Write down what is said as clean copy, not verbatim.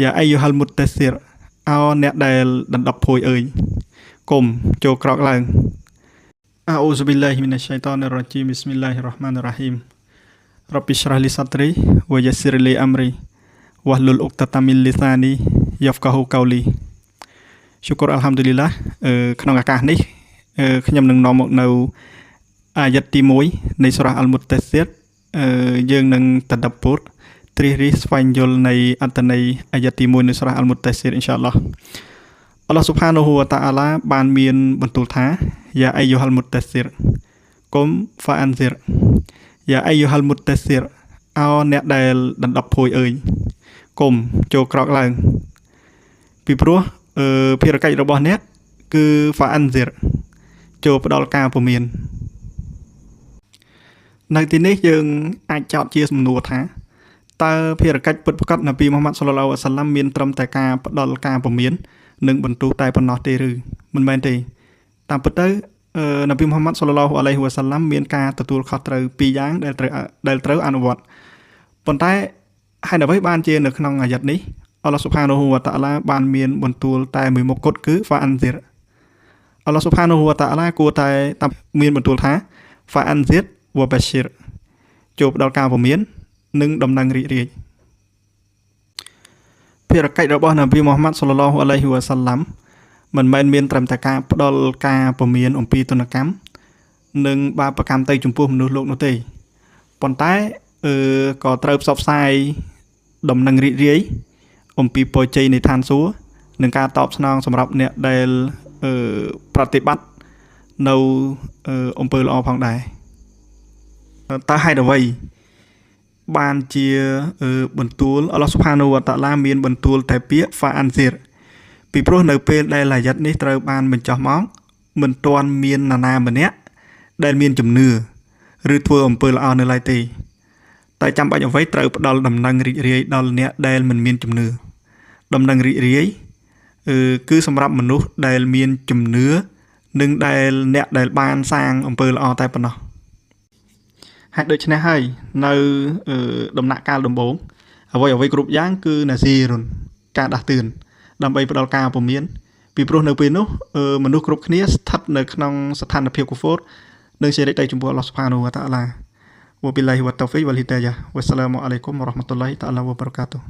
យ៉ាអាយុហលមុតតេសៀរអោអ្នកដែលដណ្ដប់ភួយអើយគុំចូលក្រោកឡើងអ៊ូស៊ុប៊ីឡាហ៊ីមីនអ៊ឆៃតានីររ៉ាជីម បិស្មិលឡាហ៊ីររ៉ាហ្មានីររ៉ាហ៊ីម រ៉ប៊ីស្រះលីសាទ្រីវយ៉ាស៊ីរលីអាំរីវ៉ាហ្លុលអុកតាតាមីនលីសានីយ៉ាហ្វកាហ៊ូកៅលីជូគរអល់ហាំឌុលីឡាក្នុងឱកាសនេះខ្ញុំនឹងនាំមកនៅអាយ៉ាត់ទី1នៃសូរ៉ាអល់មុតតេសៀរយើងនឹងតដពតទ្រិះរិះស្វែងយល់នៃអត្ថន័យអាយ៉ាត់ទី1នៃសូរ៉ាអល់មុតតេសៀរអ៊ីនសាអល់ឡោះអល់ឡោះស៊ុបហានហ៊ូវតាអាឡាបានមានបន្ទូលថាយ៉ាអាយុហលមុតតេសៀរគុំហ្វាអានស៊ីរយ៉ាអាយុហលមុតតេសៀរអោអ្នកដែលដណ្ដប់ភួយអើយគុំចូលក្រោកឡើងពីព្រោះភារកិច្ចរបស់អ្នកគឺហ្វាអានស៊ីរចូលផ្ដល់ការពមៀននៅទីនេះយើងអាចចោទជាសំណួរថាតើភារកិច្ចពិតប្រាកដនប៊ីមូហាម៉ាត់សល្លឡោះអាឡៃហ៊ីវ៉ាសល្លាមមានត្រឹមតែការផ្ដល់ការពមៀននិងបន្ទូលតែប៉ុណ្ណោះទេឬមិនមែនទេតាមពិតទៅនប៊ីមូហាម៉ាត់សល្លឡោះអាឡៃហ៊ីវ៉ាសល្លាមមានការទទួលខុសត្រូវពីរយ៉ាងដែលត្រូវអនុវត្តប៉ុន្តែហេតុអ្វីបានជានៅក្នុងអាយ៉ាត់នេះអល់ឡោះស៊ុបហានហ៊ូវតាអាឡាបានមានបន្ទូលតែមួយមុខគត់គឺហ្វាអានស៊ីរអល់ឡោះស៊ុបហានហ៊ូវតាអាឡាគួរតែមានបន្ទូលថាហ្វាអានស៊ីរវ៉ាបាឈីរចូលផ្ដល់ការពមៀននិងដំណឹងរីករាយភារកិច្ចរបស់នប៊ីមូហាម៉ាត់សល្លឡោះអាឡៃហ៊ីវ៉ាសល្លាមមិនមែនមានត្រឹមតែការផ្ដល់ការពមៀនអំពីទណ្ឌកម្មនិងបាបកម្មទៅចំពោះមនុស្សលោកនោះទេប៉ុន្តែក៏ត្រូវផ្សព្វផ្សាយដំណឹងរីករាយអំពីពរជ័យនៃឋានសួគ៌និងការតបស្នងសម្រាប់អ្នកដែលប្រតិបត្តិនៅអំពើល្អផងដែរតើហេតុអ្វីបានជាបន្ទូលអល់ឡោះស៊ុបហានូវតាឡាមានបន្ទូលតែពាក្យហ្វាអានស៊ីរពីព្រោះនៅពេលដែលអាយ៉ាត់នេះត្រូវបានបញ្ចុះមកមិនទាន់មាននរណាម្នាក់ដែលមានជំនឿឬធ្វើអំពើល្អនៅឡើយទេតែចាំបាច់អ្វីត្រូវផ្ដល់ដំណឹងរីករាយដល់អ្នកដែលមិនមានជំនឿដំណឹងរីករាយគឺសម្រាប់មនុស្សដែលមានជំនឿនិងដែលអ្នកដែលបានសាងអំពើល្អតែប៉ុណ្ណោះហេតុដូច្នេះហើយនៅដំណាក់កាលដំបូងអ្វីគ្រប់យ៉ាងគឺណាស៊ីរុនការដាស់តឿនដើម្បីផ្ដល់ការពមៀនពីព្រោះនៅពេលនោះមនុស្សគ្រប់គ្នាស្ថិតនៅក្នុងស្ថានភាពកូហ្វរនិងជារិទ្ធិចំពោះអល់ឡោះស៊ុបហានូវតាអាឡាវ៉ាប៊ីឡាហ៊ីវ៉ាតតោហ្វីកវ៉ាលហ៊ីដាយ៉ាវ៉ាសសាឡាមអាឡៃគុំវ៉ារ៉ាហ្មាតុលឡាហ៊ីតាអាឡាវ៉ាបារកាតុហ៍